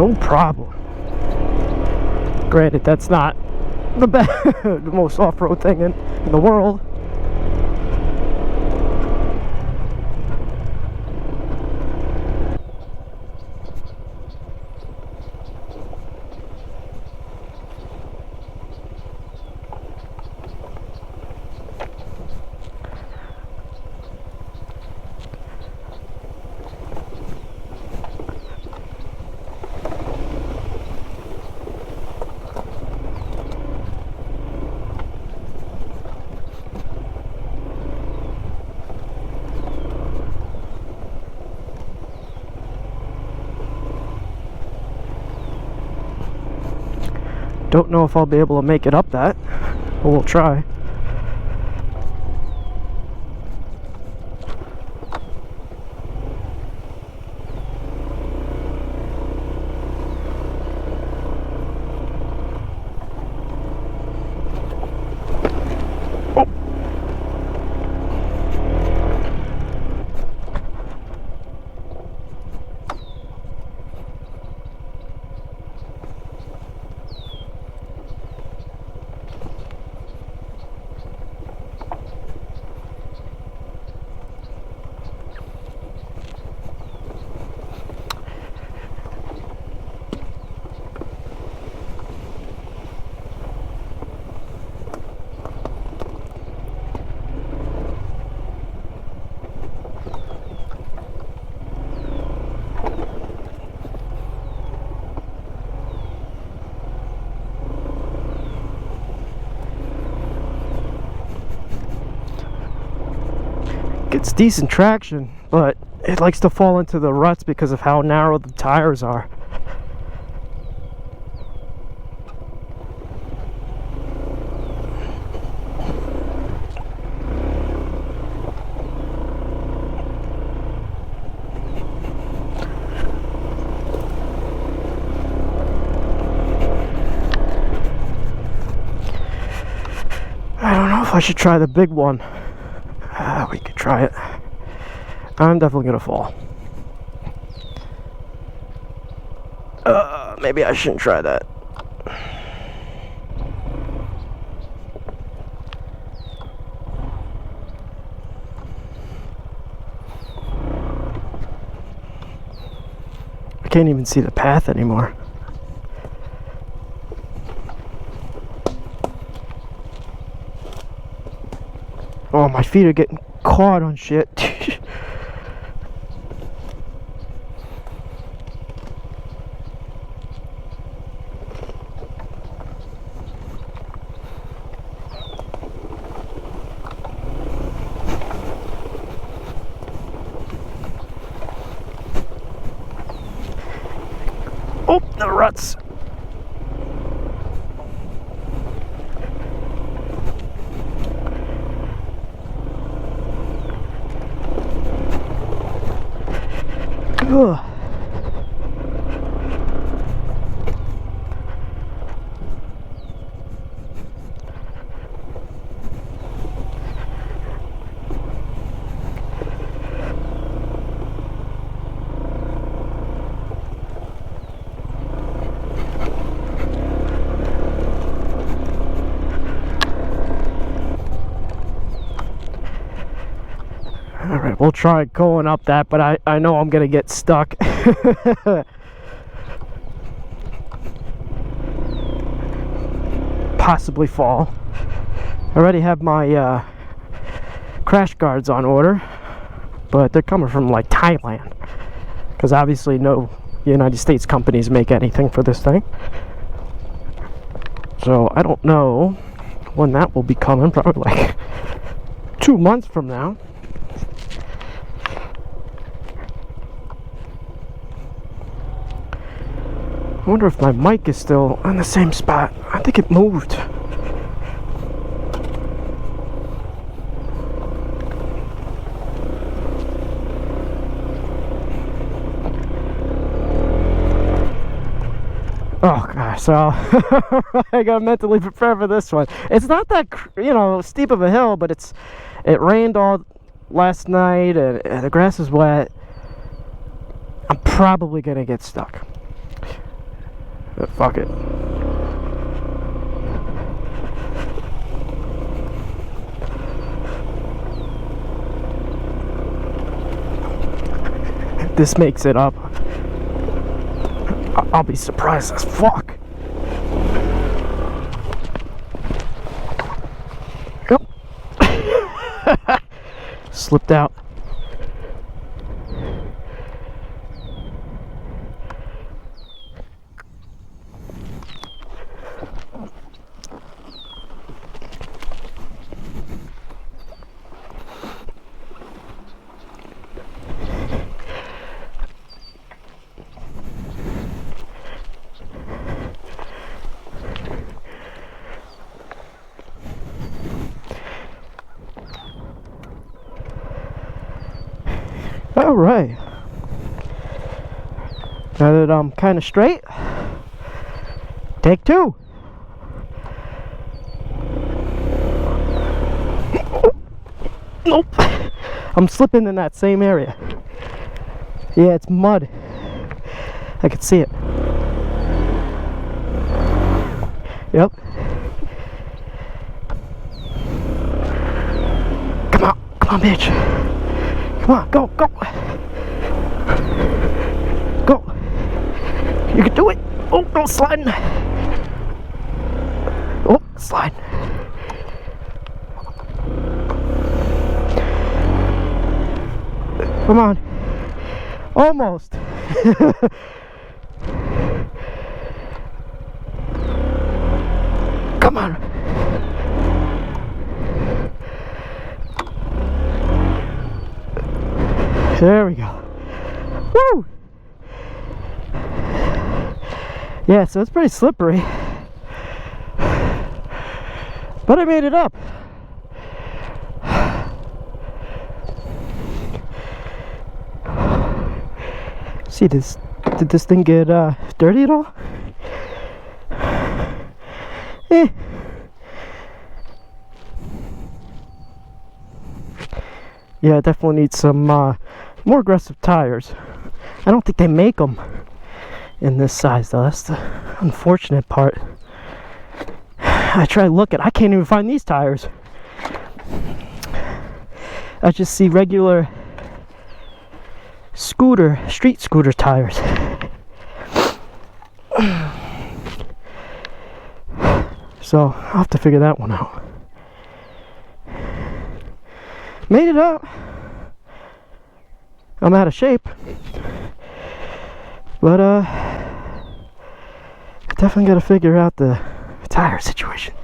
No problem. Granted, that's not the best, the most off-road thing in the world. Don't know if I'll be able to make it up that, but we'll try. Gets decent traction, but it likes to fall into the ruts because of how narrow the tires are. I don't know if I should try the big one. We could try it. I'm definitely gonna fall. Maybe I shouldn't try that. I can't even see the path anymore. Oh, my feet are getting caught on shit. Oh, the ruts. Ugh. Alright, we'll try going up that, but I know I'm gonna get stuck. Possibly fall. I already have my crash guards on order, but they're coming from like Thailand, because obviously no United States companies make anything for this thing. So I don't know when that will be coming, probably like 2 months from now. I wonder if my mic is still on the same spot. I think it moved. Oh gosh, so I gotta mentally prepare for this one. It's not that, you know, steep of a hill, but it rained all last night and the grass is wet. I'm probably gonna get stuck. Fuck it. This makes it up. I'll be surprised as fuck. Yep. Slipped out. Alright. Now that I'm kind of straight, take two. Nope. I'm slipping in that same area. Yeah, it's mud. I can see it. Yep. Come on, bitch. Come on, go. Go. You can do it. Oh, no, sliding. Oh, slide. Come on. Almost. Come on. There we go. Woo! Yeah, so it's pretty slippery. But I made it up. See this? Did this thing get dirty at all? Eh. Yeah, I definitely need some more aggressive tires. I don't think they make them in this size though. That's the unfortunate part. I try looking. I can't even find these tires. I just see regular street scooter tires. So I'll have to figure that one out. Made it up. I'm out of shape, but definitely got to figure out the tire situation.